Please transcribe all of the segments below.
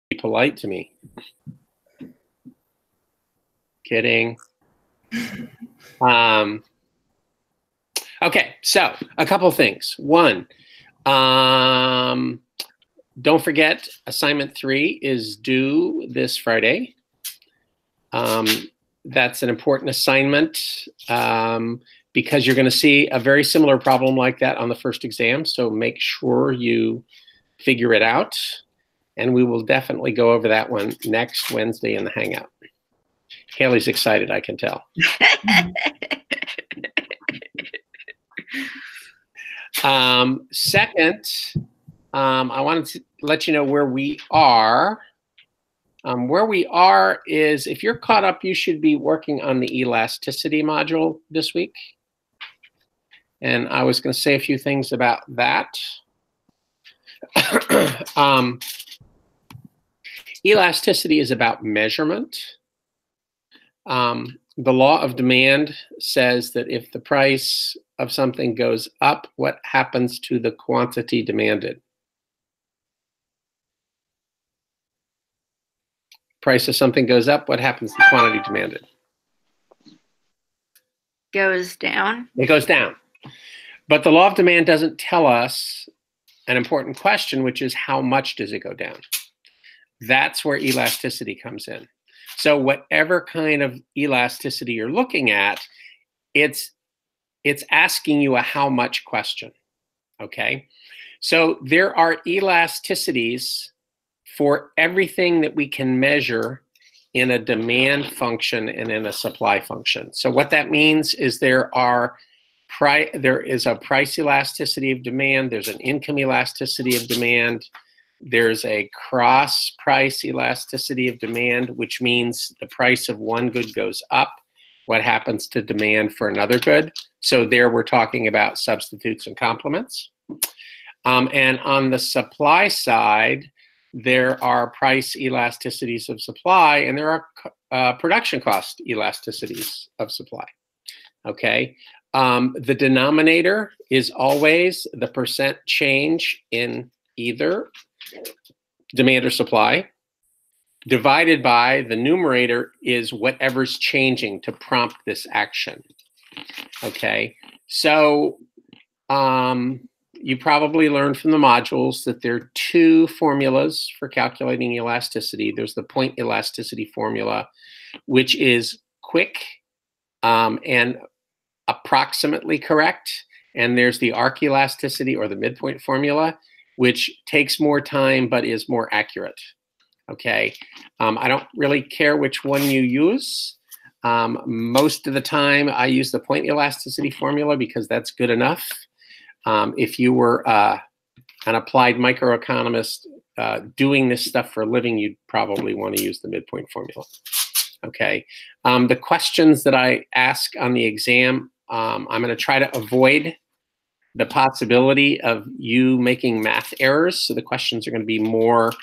be polite to me. Kidding. Okay, so a couple things. One, don't forget assignment 3 is due this Friday. That's an important assignment because you're going to see a very similar problem like that on the first exam. So make sure you figure it out. And we will definitely go over that one next Wednesday in the Hangout. Haley's excited, I can tell. Second, I wanted to let you know where we are. Where we are is, if you're caught up, you should be working on the Elasticity Module this week. And I was going to say a few things about that. Elasticity is about measurement. The law of demand says that if the price of something goes up, what happens to the quantity demanded? Price of something goes up, what happens to the quantity demanded? Goes down. It goes down. But the law of demand doesn't tell us an important question, which is how much does it go down? That's where elasticity comes in. So whatever kind of elasticity you're looking at, it's asking you a how much question, okay? So there are elasticities for everything that we can measure in a demand function and in a supply function. So what that means is there is a price elasticity of demand, there's an income elasticity of demand, there's a cross price elasticity of demand, which means the price of one good goes up, what happens to demand for another good. So there we're talking about substitutes and complements. And on the supply side, there are price elasticities of supply, and there are production cost elasticities of supply, okay? The denominator is always the percent change in either demand or supply, divided by the numerator is whatever's changing to prompt this action, okay? So you probably learned from the modules that there are 2 formulas for calculating elasticity. There's the point elasticity formula, which is quick and approximately correct. And there's the arc elasticity or the midpoint formula, which takes more time but is more accurate. Okay, I don't really care which one you use. Most of the time I use the point elasticity formula because that's good enough. If you were an applied microeconomist doing this stuff for a living, you'd probably want to use the midpoint formula. Okay. The questions that I ask on the exam, I'm going to try to avoid the possibility of you making math errors. So the questions are going to be more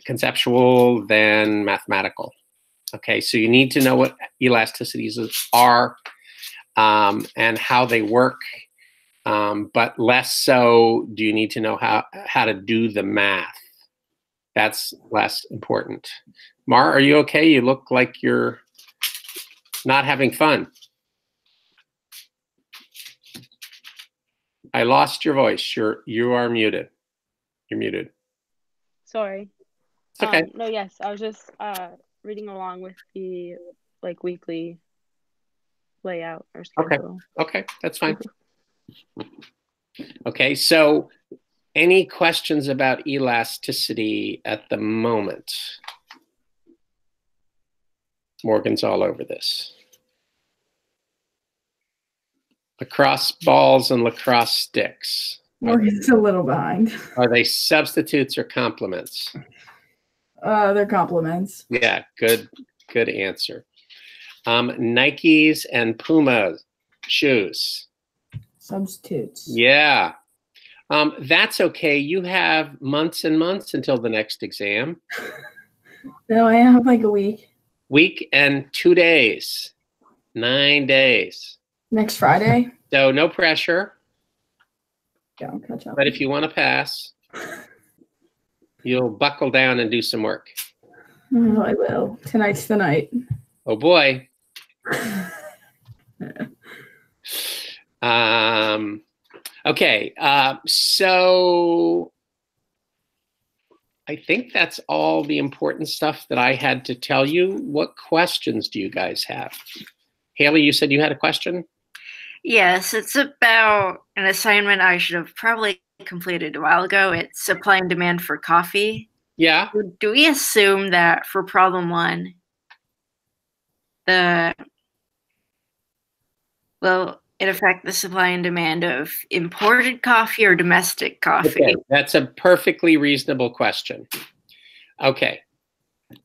conceptual than mathematical. Okay, so you need to know what elasticities are and how they work. But less so do you need to know how to do the math. That's less important. Mar, are you okay? You look like you're not having fun. I lost your voice. You are muted. You're muted. Sorry. It's okay. No, yes, I was just reading along with the weekly layout or schedule. Okay, that's fine. Okay, so any questions about elasticity at the moment? Morgan's all over this. Lacrosse balls and lacrosse sticks. Morgan's a little behind. Are they substitutes or complements? They're complements. Yeah, good answer. Nikes and Puma shoes. Substitutes. Yeah. That's okay. You have months and months until the next exam. No, I have like a week. Week and 2 days. 9 days. Next Friday. So no pressure. Yeah, I'll catch up. But if you want to pass. You'll buckle down and do some work. Oh, I will. Tonight's the night. Oh boy. Okay, so I think that's all the important stuff that I had to tell you. What questions do you guys have? Haley, you said you had a question? Yes, it's about an assignment I should have probably completed a while ago. It's supply and demand for coffee. Yeah. Do we assume that for problem 1, will it affect the supply and demand of imported coffee or domestic coffee? Okay, that's a perfectly reasonable question. Okay,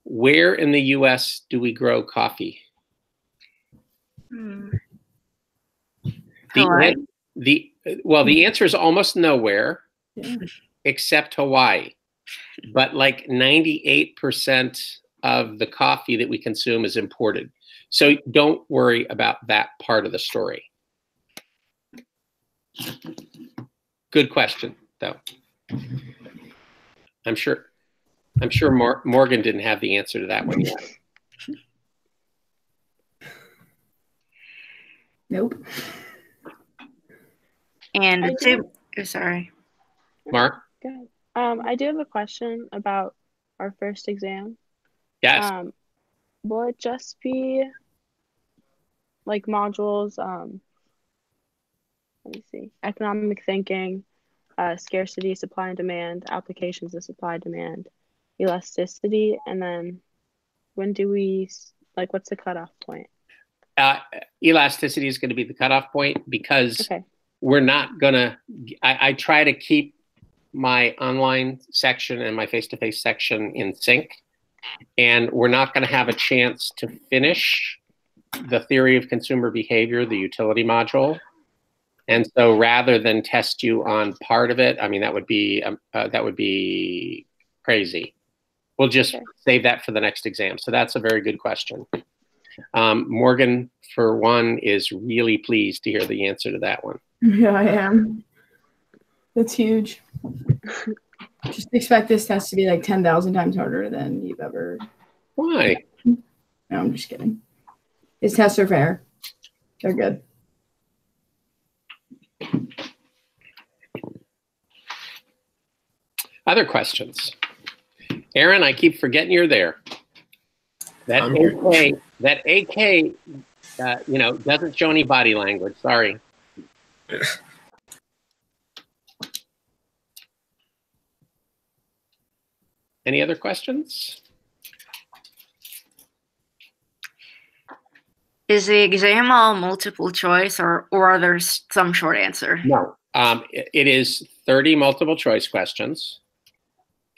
where in the US do we grow coffee? Hawaii. The answer is almost nowhere, Yeah. except Hawaii. But like 98% of the coffee that we consume is imported. So don't worry about that part of the story. Good question, though. I'm sure Morgan didn't have the answer to that one yet. Nope. And sorry. Mark? Good. I do have a question about our first exam. Yes. Will it just be like modules? Let me see. Economic thinking, scarcity, supply and demand, applications of supply demand, elasticity, and then when do we what's the cutoff point? Elasticity is going to be the cutoff point because Okay. we're not going to. I try to keep my online section and my face-to-face section in sync, and we're not going to have a chance to finish the theory of consumer behavior, the utility module. And so rather than test you on part of it, I mean, that would be crazy. We'll just save that for the next exam. So that's a very good question. Morgan, for one, is really pleased to hear the answer to that one. Yeah, I am. That's huge. Just expect this test to be like 10,000 times harder than you've ever. Why? No, I'm just kidding. His tests are fair. They're good. Other questions? Aaron, I keep forgetting you're there. That AK, doesn't show any body language. Sorry. Any other questions? Is the exam all multiple choice or are there some short answer? No. It is 30 multiple choice questions.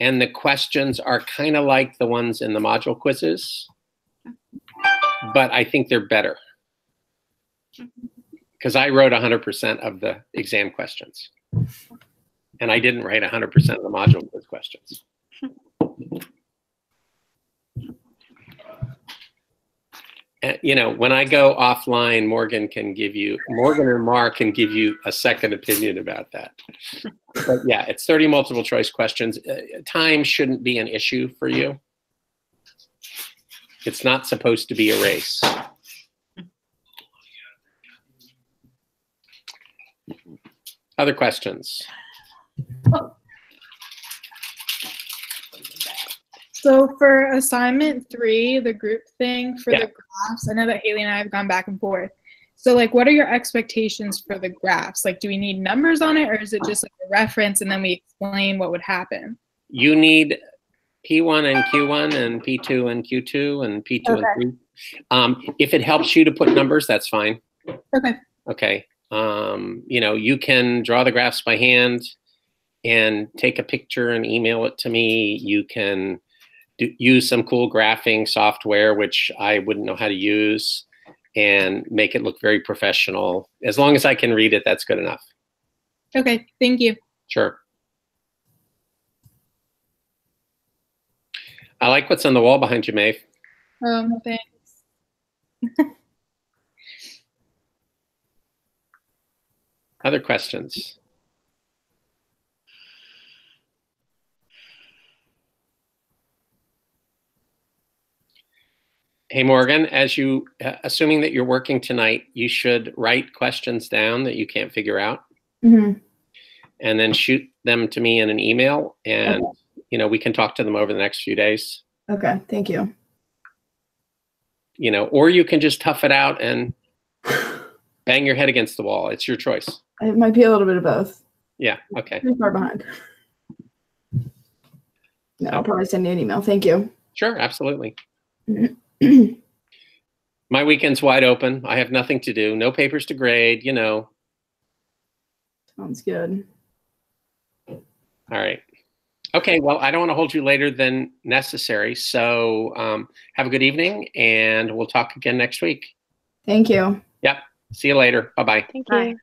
And the questions are kind of like the ones in the module quizzes, but I think they're better because I wrote 100% of the exam questions, and I didn't write 100% of the module quiz questions. And, when I go offline, Morgan or Mark can give you a second opinion about that. But yeah, it's 30 multiple choice questions. Time shouldn't be an issue for you. It's not supposed to be a race. Other questions? So for assignment 3, the group thing for the graphs, I know that Haley and I have gone back and forth. So what are your expectations for the graphs? Do we need numbers on it, or is it just a reference and then we explain what would happen? You need P1 and Q1 and P2 and Q2 and P2 and 3. If it helps you to put numbers, that's fine. Okay. You can draw the graphs by hand and take a picture and email it to me. You can use some cool graphing software, which I wouldn't know how to use, and make it look very professional. As long as I can read it, that's good enough. Okay, thank you. Sure. I like what's on the wall behind you, Maeve. Thanks. Other questions? Hey, Morgan, as you, assuming that you're working tonight, you should write questions down that you can't figure out. Mm-hmm. And then shoot them to me in an email, and Okay. you know, we can talk to them over the next few days. Okay, thank you. You know, or you can just tough it out and bang your head against the wall. It's your choice. It might be a little bit of both. Yeah. Okay. Pretty far behind. No, I'll probably send you an email. Thank you. Sure. Absolutely. My weekend's wide open. I have nothing to do. No papers to grade. You know. Sounds good. All right. Okay. Well, I don't want to hold you later than necessary. So have a good evening, and we'll talk again next week. Thank you. Yep. See you later. Bye-bye. Thank Bye. you.